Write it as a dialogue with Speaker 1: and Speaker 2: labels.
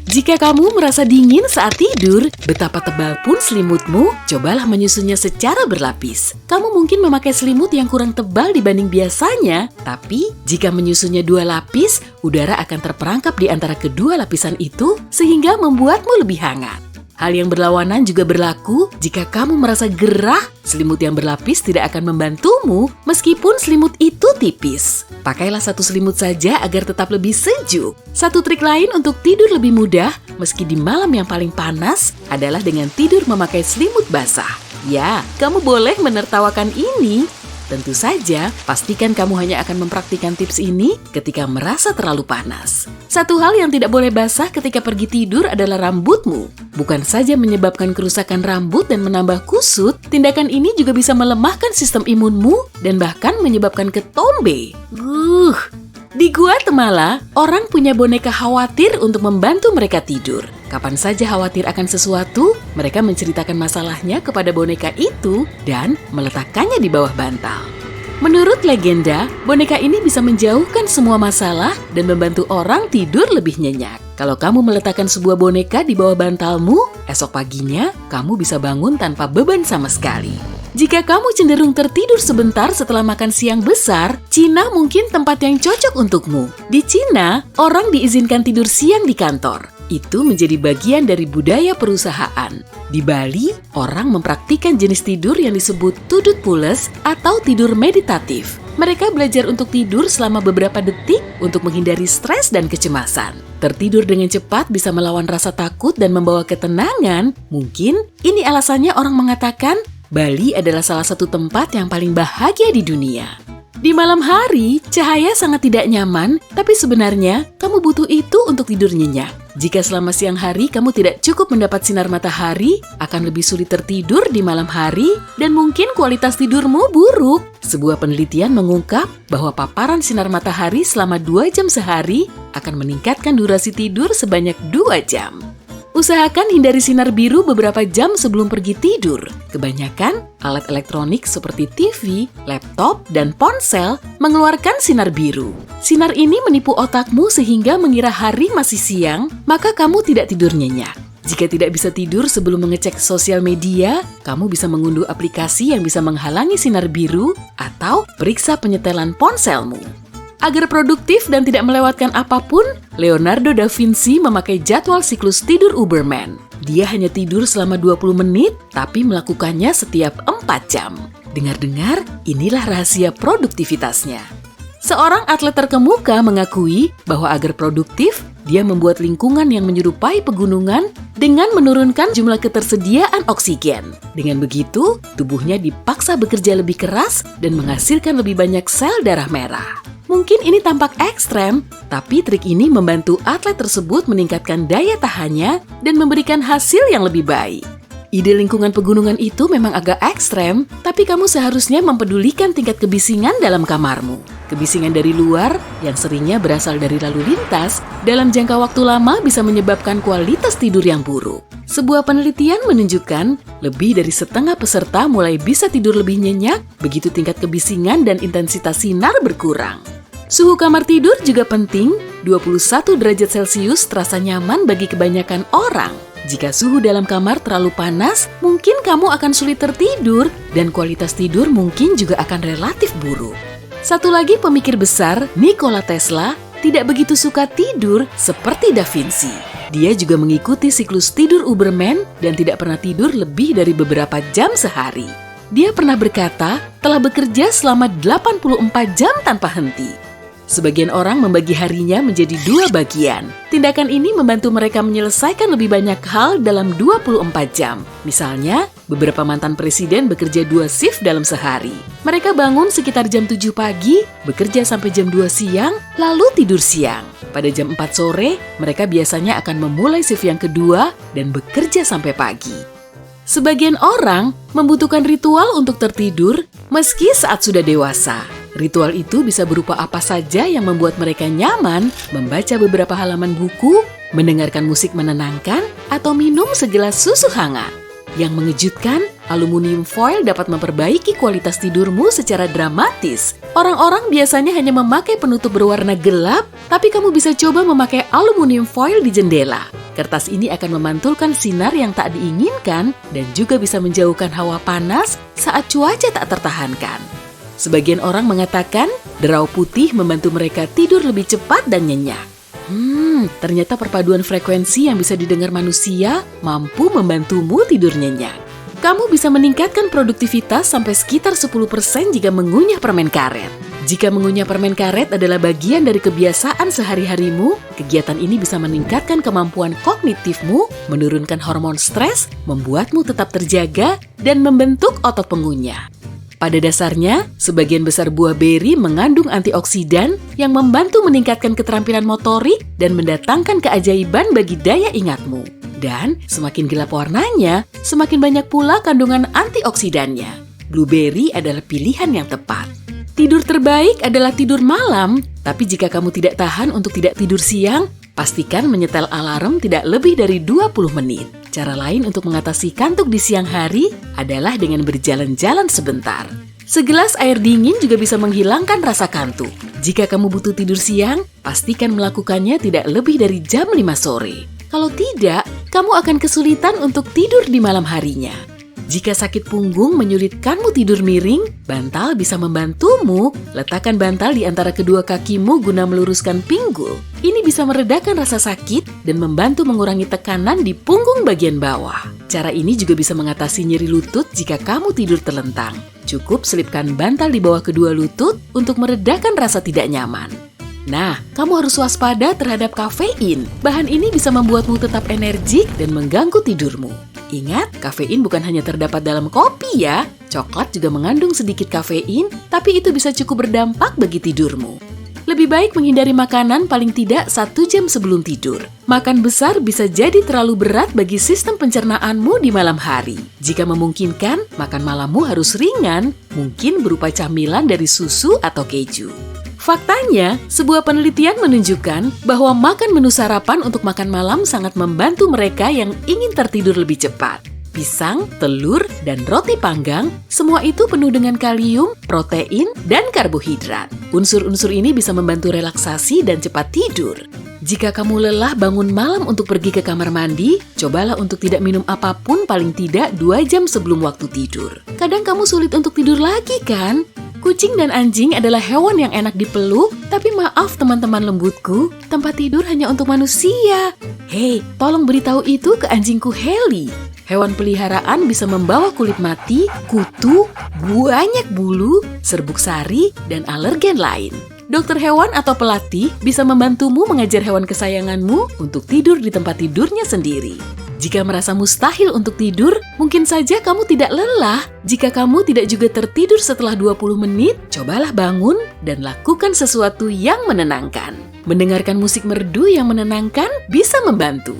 Speaker 1: Jika kamu merasa dingin saat tidur, betapa tebal pun selimutmu, cobalah menyusunnya secara berlapis. Kamu mungkin memakai selimut yang kurang tebal dibanding biasanya, tapi jika menyusunnya 2 lapis, udara akan terperangkap di antara kedua lapisan itu sehingga membuatmu lebih hangat. Hal yang berlawanan juga berlaku jika kamu merasa gerah, selimut yang berlapis tidak akan membantumu meskipun selimut itu tipis. Pakailah satu selimut saja agar tetap lebih sejuk. Satu trik lain untuk tidur lebih mudah, meski di malam yang paling panas, adalah dengan tidur memakai selimut basah. Ya, kamu boleh menertawakan ini. Tentu saja, pastikan kamu hanya akan mempraktikkan tips ini ketika merasa terlalu panas. Satu hal yang tidak boleh basah ketika pergi tidur adalah rambutmu. Bukan saja menyebabkan kerusakan rambut dan menambah kusut, tindakan ini juga bisa melemahkan sistem imunmu dan bahkan menyebabkan ketombe. Di Guatemala, orang punya boneka khawatir untuk membantu mereka tidur. Kapan saja khawatir akan sesuatu, mereka menceritakan masalahnya kepada boneka itu dan meletakkannya di bawah bantal. Menurut legenda, boneka ini bisa menjauhkan semua masalah dan membantu orang tidur lebih nyenyak. Kalau kamu meletakkan sebuah boneka di bawah bantalmu, esok paginya kamu bisa bangun tanpa beban sama sekali. Jika kamu cenderung tertidur sebentar setelah makan siang besar, Cina mungkin tempat yang cocok untukmu. Di Cina, orang diizinkan tidur siang di kantor. Itu menjadi bagian dari budaya perusahaan. Di Bali, orang mempraktikkan jenis tidur yang disebut tudut pules atau tidur meditatif. Mereka belajar untuk tidur selama beberapa detik untuk menghindari stres dan kecemasan. Tertidur dengan cepat bisa melawan rasa takut dan membawa ketenangan. Mungkin ini alasannya orang mengatakan Bali adalah salah satu tempat yang paling bahagia di dunia. Di malam hari, cahaya sangat tidak nyaman, tapi sebenarnya kamu butuh itu untuk tidur nyenyak. Jika selama siang hari kamu tidak cukup mendapat sinar matahari, akan lebih sulit tertidur di malam hari dan mungkin kualitas tidurmu buruk. Sebuah penelitian mengungkap bahwa paparan sinar matahari selama 2 jam sehari akan meningkatkan durasi tidur sebanyak 2 jam. Usahakan hindari sinar biru beberapa jam sebelum pergi tidur. Kebanyakan alat elektronik seperti TV, laptop, dan ponsel mengeluarkan sinar biru. Sinar ini menipu otakmu sehingga mengira hari masih siang, maka kamu tidak tidur nyenyak. Jika tidak bisa tidur sebelum mengecek sosial media, kamu bisa mengunduh aplikasi yang bisa menghalangi sinar biru atau periksa penyetelan ponselmu. Agar produktif dan tidak melewatkan apapun, Leonardo da Vinci memakai jadwal siklus tidur Uberman. Dia hanya tidur selama 20 menit, tapi melakukannya setiap 4 jam. Dengar-dengar, inilah rahasia produktivitasnya. Seorang atlet terkemuka mengakui bahwa agar produktif, dia membuat lingkungan yang menyerupai pegunungan dengan menurunkan jumlah ketersediaan oksigen. Dengan begitu, tubuhnya dipaksa bekerja lebih keras dan menghasilkan lebih banyak sel darah merah. Mungkin ini tampak ekstrem, tapi trik ini membantu atlet tersebut meningkatkan daya tahannya dan memberikan hasil yang lebih baik. Ide lingkungan pegunungan itu memang agak ekstrem, tapi kamu seharusnya mempedulikan tingkat kebisingan dalam kamarmu. Kebisingan dari luar, yang seringnya berasal dari lalu lintas, dalam jangka waktu lama bisa menyebabkan kualitas tidur yang buruk. Sebuah penelitian menunjukkan lebih dari setengah peserta mulai bisa tidur lebih nyenyak begitu tingkat kebisingan dan intensitas sinar berkurang. Suhu kamar tidur juga penting, 21 derajat Celcius terasa nyaman bagi kebanyakan orang. Jika suhu dalam kamar terlalu panas, mungkin kamu akan sulit tertidur dan kualitas tidur mungkin juga akan relatif buruk. Satu lagi pemikir besar, Nikola Tesla, tidak begitu suka tidur seperti Da Vinci. Dia juga mengikuti siklus tidur Uberman dan tidak pernah tidur lebih dari beberapa jam sehari. Dia pernah berkata telah bekerja selama 84 jam tanpa henti. Sebagian orang membagi harinya menjadi 2 bagian. Tindakan ini membantu mereka menyelesaikan lebih banyak hal dalam 24 jam. Misalnya, beberapa mantan presiden bekerja 2 shift dalam sehari. Mereka bangun sekitar jam 7 pagi, bekerja sampai jam 2 siang, lalu tidur siang. Pada jam 4 sore, mereka biasanya akan memulai shift yang kedua dan bekerja sampai pagi. Sebagian orang membutuhkan ritual untuk tertidur meski saat sudah dewasa. Ritual itu bisa berupa apa saja yang membuat mereka nyaman, membaca beberapa halaman buku, mendengarkan musik menenangkan, atau minum segelas susu hangat. Yang mengejutkan, aluminium foil dapat memperbaiki kualitas tidurmu secara dramatis. Orang-orang biasanya hanya memakai penutup berwarna gelap, tapi kamu bisa coba memakai aluminium foil di jendela. Kertas ini akan memantulkan sinar yang tak diinginkan dan juga bisa menjauhkan hawa panas saat cuaca tak tertahankan. Sebagian orang mengatakan derau putih membantu mereka tidur lebih cepat dan nyenyak. Ternyata perpaduan frekuensi yang bisa didengar manusia mampu membantumu tidur nyenyak. Kamu bisa meningkatkan produktivitas sampai sekitar 10% jika mengunyah permen karet. Jika mengunyah permen karet adalah bagian dari kebiasaan sehari-harimu, kegiatan ini bisa meningkatkan kemampuan kognitifmu, menurunkan hormon stres, membuatmu tetap terjaga, dan membentuk otot pengunyah. Pada dasarnya, sebagian besar buah beri mengandung antioksidan yang membantu meningkatkan keterampilan motorik dan mendatangkan keajaiban bagi daya ingatmu. Dan semakin gelap warnanya, semakin banyak pula kandungan antioksidannya. Blueberry adalah pilihan yang tepat. Tidur terbaik adalah tidur malam, tapi jika kamu tidak tahan untuk tidak tidur siang, pastikan menyetel alarm tidak lebih dari 20 menit. Cara lain untuk mengatasi kantuk di siang hari adalah dengan berjalan-jalan sebentar. Segelas air dingin juga bisa menghilangkan rasa kantuk. Jika kamu butuh tidur siang, pastikan melakukannya tidak lebih dari jam 5 sore. Kalau tidak, kamu akan kesulitan untuk tidur di malam harinya. Jika sakit punggung menyulitkanmu tidur miring, bantal bisa membantumu. Letakkan bantal di antara kedua kakimu guna meluruskan pinggul. Ini bisa meredakan rasa sakit dan membantu mengurangi tekanan di punggung bagian bawah. Cara ini juga bisa mengatasi nyeri lutut jika kamu tidur terlentang. Cukup selipkan bantal di bawah kedua lutut untuk meredakan rasa tidak nyaman. Nah, kamu harus waspada terhadap kafein. Bahan ini bisa membuatmu tetap energik dan mengganggu tidurmu. Ingat, kafein bukan hanya terdapat dalam kopi ya. Coklat juga mengandung sedikit kafein, tapi itu bisa cukup berdampak bagi tidurmu. Lebih baik menghindari makanan paling tidak 1 jam sebelum tidur. Makan besar bisa jadi terlalu berat bagi sistem pencernaanmu di malam hari. Jika memungkinkan, makan malammu harus ringan, mungkin berupa camilan dari susu atau keju. Faktanya, sebuah penelitian menunjukkan bahwa makan menu sarapan untuk makan malam sangat membantu mereka yang ingin tertidur lebih cepat. Pisang, telur, dan roti panggang, semua itu penuh dengan kalium, protein, dan karbohidrat. Unsur-unsur ini bisa membantu relaksasi dan cepat tidur. Jika kamu lelah bangun malam untuk pergi ke kamar mandi, cobalah untuk tidak minum apapun paling tidak 2 jam sebelum waktu tidur. Kadang kamu sulit untuk tidur lagi kan? Kucing dan anjing adalah hewan yang enak dipeluk, tapi maaf teman-teman lembutku, tempat tidur hanya untuk manusia. Hei, tolong beritahu itu ke anjingku Heli. Hewan peliharaan bisa membawa kulit mati, kutu, banyak bulu, serbuk sari, dan alergen lain. Dokter hewan atau pelatih bisa membantumu mengajar hewan kesayanganmu untuk tidur di tempat tidurnya sendiri. Jika merasa mustahil untuk tidur, mungkin saja kamu tidak lelah. Jika kamu tidak juga tertidur setelah 20 menit, cobalah bangun dan lakukan sesuatu yang menenangkan. Mendengarkan musik merdu yang menenangkan bisa membantu.